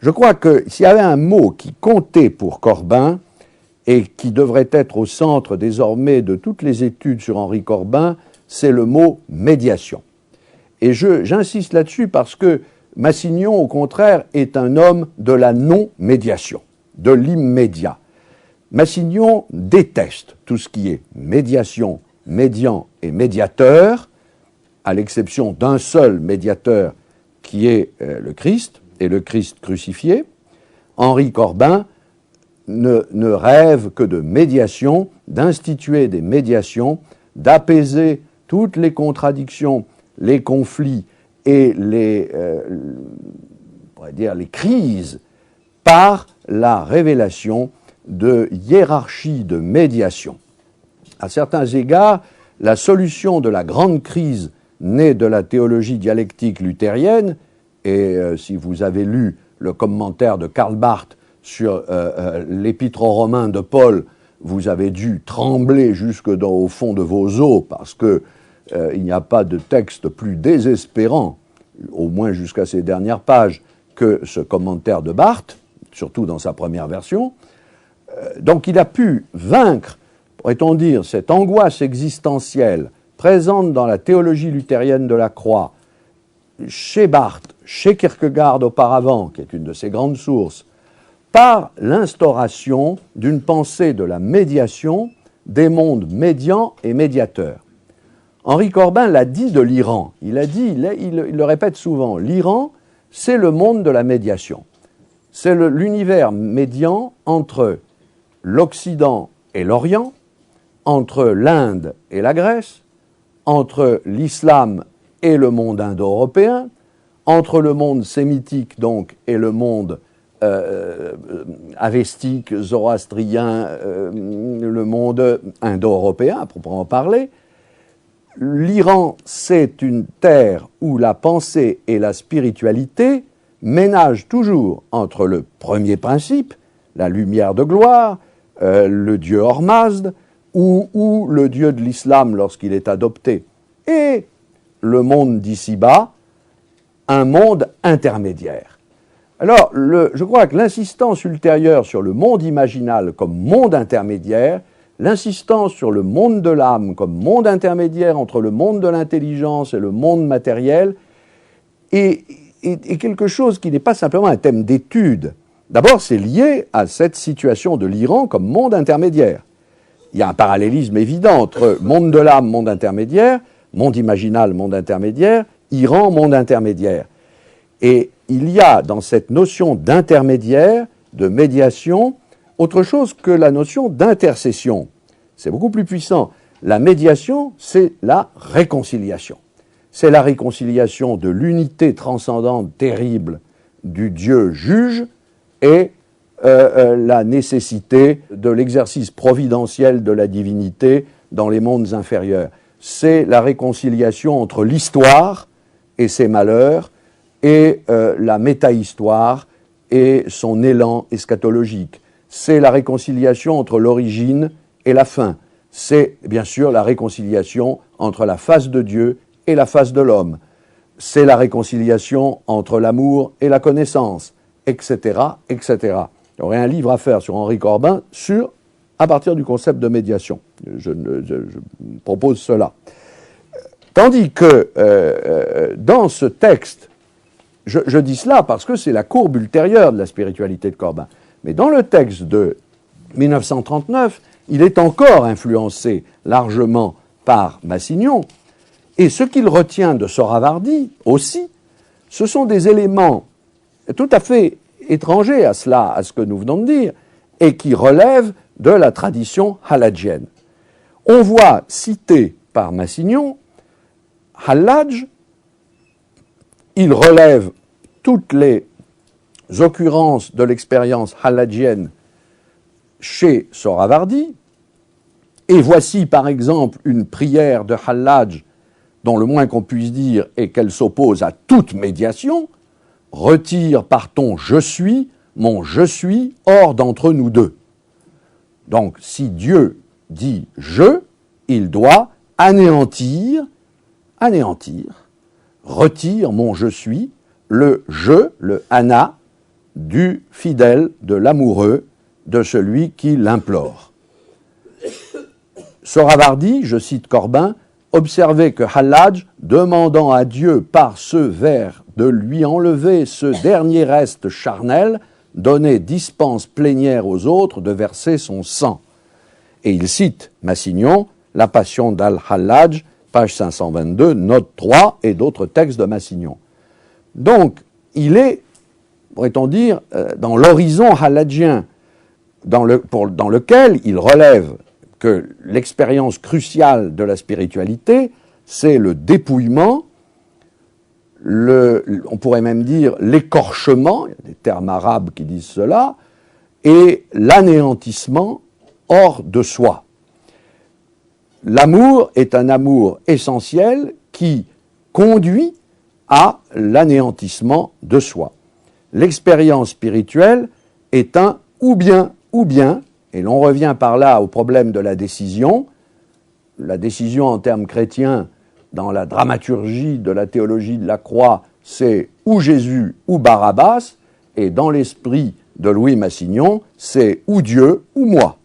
Je crois que s'il y avait un mot qui comptait pour Corbin et qui devrait être au centre désormais de toutes les études sur Henri Corbin, c'est le mot médiation. Et j'insiste là-dessus parce que Massignon, au contraire, est un homme de la non-médiation, de l'immédiat. Massignon déteste tout ce qui est médiation, médian et médiateur, à l'exception d'un seul médiateur qui est le Christ, et le Christ crucifié. Henri Corbin ne rêve que de médiation, d'instituer des médiations, d'apaiser toutes les contradictions, les conflits et les crises par la révélation de hiérarchie de médiation. À certains égards, la solution de la grande crise née de la théologie dialectique luthérienne, et si vous avez lu le commentaire de Karl Barth sur l'Épître aux Romains de Paul, vous avez dû trembler jusque au fond de vos os parce que il n'y a pas de texte plus désespérant, au moins jusqu'à ces dernières pages, que ce commentaire de Barth, surtout dans sa première version. Donc il a pu vaincre, pourrait-on dire, cette angoisse existentielle présente dans la théologie luthérienne de la croix, chez Barth, chez Kierkegaard auparavant, qui est une de ses grandes sources, par l'instauration d'une pensée de la médiation des mondes médians et médiateurs. Henri Corbin l'a dit de l'Iran, il le répète souvent, l'Iran, c'est le monde de la médiation. C'est l'univers médian entre l'Occident et l'Orient, entre l'Inde et la Grèce, entre l'islam et le monde indo-européen, entre le monde sémitique donc et le monde avestique, zoroastrien, le monde indo-européen à proprement parler. L'Iran, c'est une terre où la pensée et la spiritualité ménagent toujours entre le premier principe, la lumière de gloire, le dieu Hormazd, ou le dieu de l'islam lorsqu'il est adopté, et le monde d'ici-bas, un monde intermédiaire. Alors, je crois que l'insistance ultérieure sur le monde imaginal comme monde intermédiaire, l'insistance sur le monde de l'âme comme monde intermédiaire entre le monde de l'intelligence et le monde matériel est quelque chose qui n'est pas simplement un thème d'étude. D'abord, c'est lié à cette situation de l'Iran comme monde intermédiaire. Il y a un parallélisme évident entre monde de l'âme, monde intermédiaire, monde imaginal, monde intermédiaire, Iran, monde intermédiaire. Et il y a dans cette notion d'intermédiaire, de médiation, autre chose que la notion d'intercession. C'est beaucoup plus puissant. La médiation, c'est la réconciliation. C'est la réconciliation de l'unité transcendante terrible du Dieu juge et la nécessité de l'exercice providentiel de la divinité dans les mondes inférieurs. C'est la réconciliation entre l'histoire et ses malheurs et la métahistoire et son élan eschatologique. C'est la réconciliation entre l'origine et la fin. C'est bien sûr la réconciliation entre la face de Dieu et la face de l'homme. C'est la réconciliation entre l'amour et la connaissance, etc., etc. Il y aurait un livre à faire sur Henri Corbin à partir du concept de médiation. Je propose cela. Tandis que dans ce texte, je dis cela parce que c'est la courbe ultérieure de la spiritualité de Corbin. Mais dans le texte de 1939, il est encore influencé largement par Massignon. Et ce qu'il retient de Sohrawardi aussi, ce sont des éléments tout à fait étrangers à cela, à ce que nous venons de dire, et qui relèvent de la tradition halladjienne. On voit cité par Massignon Hallaj, il relève toutes les occurrences de l'expérience halladjienne chez Sohrawardi, et voici par exemple une prière de Hallaj dont le moins qu'on puisse dire est qu'elle s'oppose à toute médiation. Retire par ton je suis, mon je suis hors d'entre nous deux. Donc si Dieu dit je, il doit anéantir, retire mon je suis, le je, le ana, du fidèle, de l'amoureux, de celui qui l'implore. Sohrawardi, je cite Corbin, observait que Hallaj, demandant à Dieu par ce vers de lui enlever ce dernier reste charnel, donnait dispense plénière aux autres de verser son sang. Et il cite Massignon, La Passion d'Al-Hallaj, page 522, note 3, et d'autres textes de Massignon. Donc, il est, pourrait-on dire, dans l'horizon hallajien, dans lequel il relève que l'expérience cruciale de la spiritualité, c'est le dépouillement, on pourrait même dire l'écorchement, il y a des termes arabes qui disent cela, et l'anéantissement hors de soi. L'amour est un amour essentiel qui conduit à l'anéantissement de soi. L'expérience spirituelle est un ou bien, et l'on revient par là au problème de la décision. La décision en termes chrétiens, dans la dramaturgie de la théologie de la croix, c'est ou Jésus ou Barabbas, et dans l'esprit de Louis Massignon, c'est ou Dieu ou moi.